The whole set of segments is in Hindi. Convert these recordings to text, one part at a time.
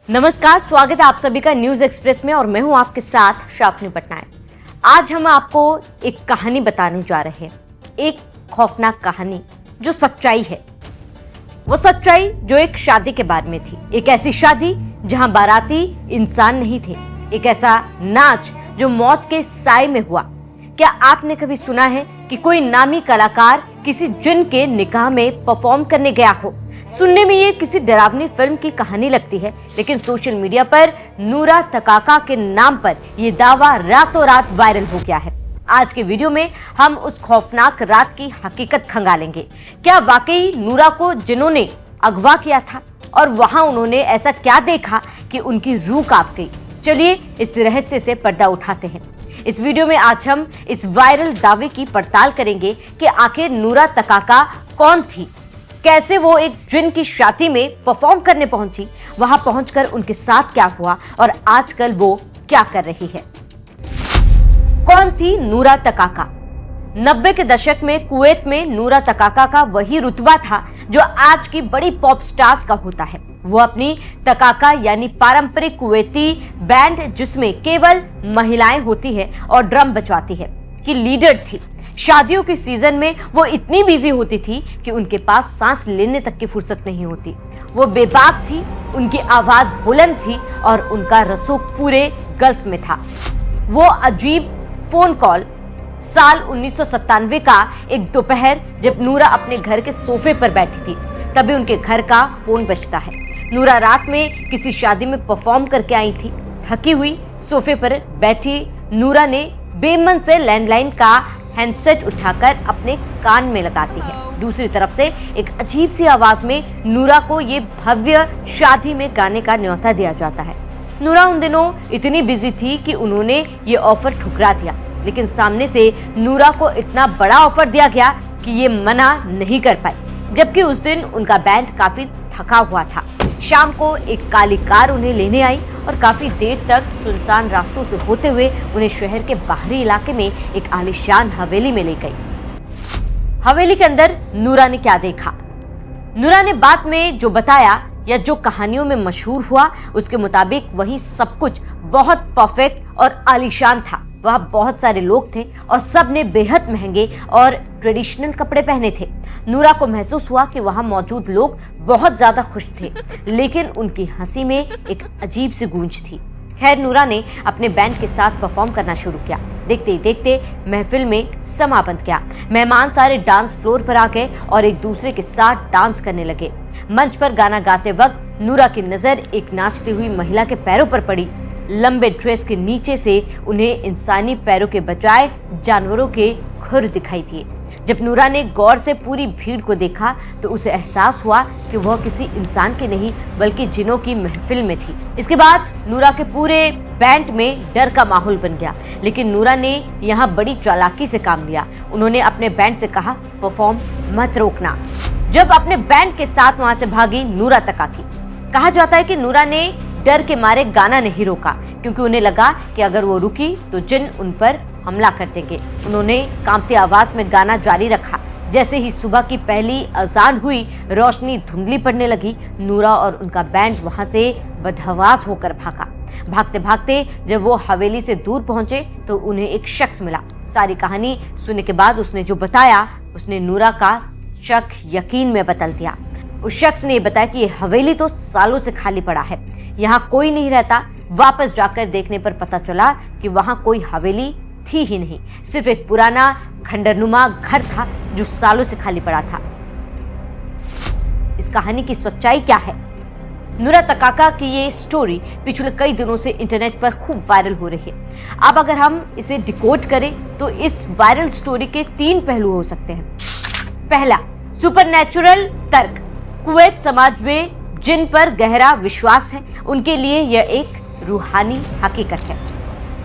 नमस्कार, स्वागत है आप सभी का न्यूज एक्सप्रेस में और मैं हूं आपके साथ शाफनी पटनायक। आज हम आपको एक कहानी बताने जा रहे हैं, एक खौफनाक कहानी जो सच्चाई है। वो सच्चाई जो एक शादी के बारे में थी, एक ऐसी शादी जहां बाराती इंसान नहीं थे, एक ऐसा नाच जो मौत के साए में हुआ। क्या आपने कभी सुना है कि कोई नामी कलाकार किसी जिन के निकाह में परफॉर्म करने गया हो? सुनने में ये किसी डरावनी फिल्म की कहानी लगती है, लेकिन सोशल मीडिया पर नूरा तकाका के नाम पर यह दावा रातों रात वायरल हो गया है। आज के वीडियो में हम उस खौफनाक रात की हकीकत खंगालेंगे। क्या वाकई नूरा को जिन्होंने अगवा किया था और वहां उन्होंने ऐसा क्या देखा कि उनकी रूह कांप गई? चलिए इस रहस्य से पर्दा उठाते हैं। इस वीडियो में आज हम इस वायरल दावे की पड़ताल करेंगे कि आखिर नूरा तकाका कौन थी, कैसे वो एक जिन की शादी में परफॉर्म करने पहुंची, वहां पहुंचकर उनके साथ क्या हुआ और आजकल वो क्या कर रही है। कौन थी नूरा तकाका? 90 के दशक में कुवैत में नूरा तकाका का वही रुतबा था जो आज की बड़ी पॉप स्टार्स का होता है। वो अपनी तकाका यानी पारंपरिक कुवैती बैंड जिसमें केवल महिलाएं होती है और ड्रम बजवाती है की लीडर थी। शादियों के सीजन में वो इतनी बिजी होती थी कि उनके पास सांस लेने तक की फुर्सत नहीं होती। वो बेबाक थी, उनकी आवाज बुलंद थी और उनका रसूख पूरे गल्फ में था। वो अजीब फोन कॉल साल 1997 का एक दोपहर जब नूरा अपने घर के सोफे पर बैठी थी, तभी उनके घर का फोन बजता है। नूरा रात में किसी शादी में परफॉर्म करके आई थी। थकी हुई सोफे पर बैठी नूरा ने बेमन से लैंडलाइन का हैंडसेट उठाकर अपने कान में लगाती है। दूसरी तरफ से एक अजीब सी आवाज में नूरा को ये भव्य शादी में गाने का न्योता दिया जाता है। नूरा उन दिनों इतनी बिजी थी कि उन्होंने ये ऑफर ठुकरा दिया, लेकिन सामने से नूरा को इतना बड़ा ऑफर दिया गया कि ये मना नहीं कर पाई। जबकि उस दिन उनका बैंड काफी थका हुआ था। शाम को एक काली कार उन्हें लेने आई और काफी देर तक सुनसान रास्तों से होते हुए उन्हें शहर के बाहरी इलाके में एक आलीशान हवेली में ले गई। हवेली के अंदर नूरा ने क्या देखा? नूरा ने बाद में जो बताया या जो कहानियों में मशहूर हुआ, उसके मुताबिक वही सब कुछ बहुत परफेक्ट और आलीशान था। वहाँ बहुत सारे लोग थे और सब ने बेहद महंगे और ट्रेडिशनल कपड़े पहने थे। नूरा को महसूस हुआ कि वहाँ मौजूद लोग बहुत ज्यादा खुश थे, लेकिन उनकी हंसी में एक अजीब सी गूंज थी। खैर, नूरा ने अपने बैंड के साथ परफॉर्म करना शुरू किया। देखते ही देखते महफिल में समा बंध गया। मेहमान सारे डांस फ्लोर पर आ गए और एक दूसरे के साथ डांस करने लगे। मंच पर गाना गाते वक्त नूरा की नजर एक नाचती हुई महिला के पैरों पर पड़ी। लंबे ड्रेस के नीचे से उन्हें इंसानी पैरों के बजाय जानवरों के खुर दिखाई दिए। जब नूरा ने गौर से पूरी भीड़ को देखा तो उसे एहसास हुआ कि वह किसी इंसान की नहीं बल्कि जिनों की महफिल में थी। इसके बाद नूरा के पूरे बैंड में डर का माहौल बन गया, लेकिन नूरा ने यहाँ बड़ी चालाकी से काम लिया। उन्होंने अपने बैंड से कहा, परफॉर्म मत रोकना। जब अपने बैंड के साथ वहां से भागी नूरा तकाकी। कहा जाता है कि नूरा ने डर के मारे गाना नहीं रोका, क्योंकि उन्हें लगा कि अगर वो रुकी तो जिन उन पर हमला कर देंगे। उन्होंने कांपती आवाज में गाना जारी रखा। जैसे ही सुबह की पहली अजान हुई, रोशनी धुंधली पड़ने लगी। नूरा और उनका बैंड वहां से बदहवास होकर भागा। भागते भागते जब वो हवेली से दूर पहुंचे तो उन्हें एक शख्स मिला। सारी कहानी सुनने के बाद उसने जो बताया, उसने नूरा का शक यकीन में बदल दिया। उस शख्स ने बताया कि ये हवेली तो सालों से खाली पड़ा है, यहाँ कोई नहीं रहता। वापस जाकर देखने पर पता चला कि वहां कोई हवेली थी ही नहीं, सिर्फ एक पुराना खंडरनुमा घर था जो सालों से खाली पड़ा था। इस कहानी की सच्चाई क्या है? नूरा तकाका की ये स्टोरी पिछले कई दिनों से इंटरनेट पर खूब वायरल हो रही है। अब अगर हम इसे डिकोड करें तो इस वायरल स्टोरी के 3 पहलू हो सकते हैं। पहला, सुपरनैचुरल तर्क। कुवैत समाज में जिन पर गहरा विश्वास है, उनके लिए यह एक रूहानी हकीकत है।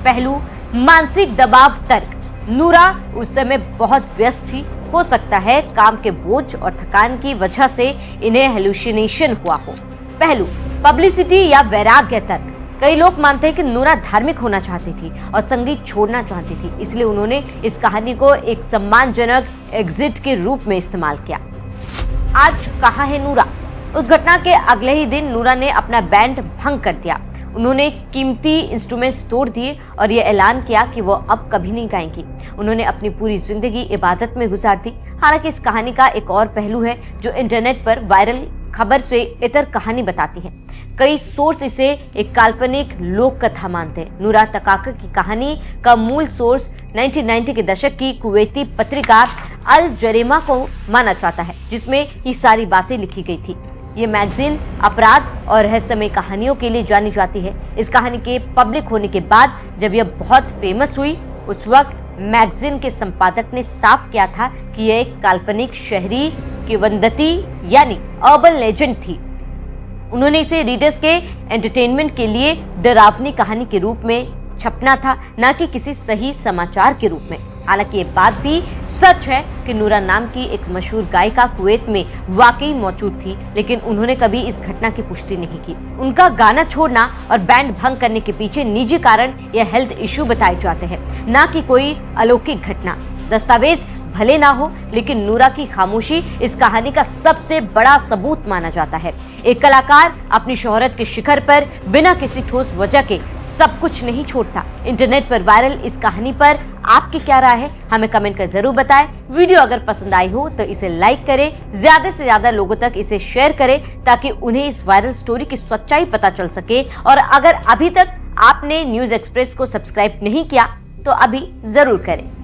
पहलू, मानसिक दबाव तर्क। नूरा उस समय बहुत व्यस्त थी, हो सकता है काम के बोझ और थकान की वजह से इन्हें हेलुसिनेशन हुआ हो। पहलू, पब्लिसिटी या वैराग्य तर्क। कई लोग मानते हैं कि नूरा धार्मिक होना चाहती थी और संगीत छोड़ना चाहती थी, इसलिए उन्होंने इस कहानी को एक सम्मानजनक एग्जिट के रूप में इस्तेमाल किया। आज कहाँ है नूरा? उस घटना के अगले ही दिन नूरा ने अपना बैंड भंग कर दिया। उन्होंने कीमती इंस्ट्रूमेंट्स तोड़ दिए और ये ऐलान किया कि वो अब कभी नहीं गाएंगी। उन्होंने अपनी पूरी जिंदगी इबादत में गुजार दी। हालांकि इस कहानी का एक और पहलू है जो इंटरनेट पर वायरल खबर से इतर कहानी बताती है। कई सोर्स इसे एक काल्पनिक लोक कथा मानते हैं। नूरा तकाका की कहानी का मूल सोर्स 1990 के दशक की कुवैती पत्रिका अल जरीमा को माना जाता है, जिसमें ये सारी बातें लिखी गई थी। ये मैगजीन अपराध और रहस्यमय कहानियों के लिए जानी जाती है। इस कहानी के पब्लिक होने के बाद जब यह बहुत फेमस हुई, उस वक्त मैगजीन के संपादक ने साफ किया था कि यह एक काल्पनिक शहरी किंवदंती यानी अर्बन लेजेंड थी। उन्होंने इसे रीडर्स के एंटरटेनमेंट के लिए डरावनी कहानी के रूप में छपना था, न कि किसी सही समाचार के रूप में। हालांकि ये बात भी सच है कि नूरा नाम की एक मशहूर गायिका कुवैत में वाकई मौजूद थी, लेकिन उन्होंने कभी इस घटना की पुष्टि नहीं की। उनका गाना छोड़ना और बैंड भंग करने के पीछे निजी कारण या हेल्थ इश्यू बताए जाते हैं, न कि कोई अलौकिक घटना। दस्तावेज भले ना हो, लेकिन नूरा की खामोशी इस कहानी का सबसे बड़ा सबूत माना जाता है। एक कलाकार अपनी शोहरत के शिखर पर बिना किसी ठोस वजह के सब कुछ नहीं छोड़ता। इंटरनेट पर वायरल इस कहानी पर आपकी क्या राय है, हमें कमेंट कर जरूर बताएं। वीडियो अगर पसंद आई हो तो इसे लाइक करें, ज्यादा से ज्यादा लोगों तक इसे शेयर करें ताकि उन्हें इस वायरल स्टोरी की सच्चाई पता चल सके। और अगर अभी तक आपने न्यूज एक्सप्रेस को सब्सक्राइब नहीं किया तो अभी जरूर करें।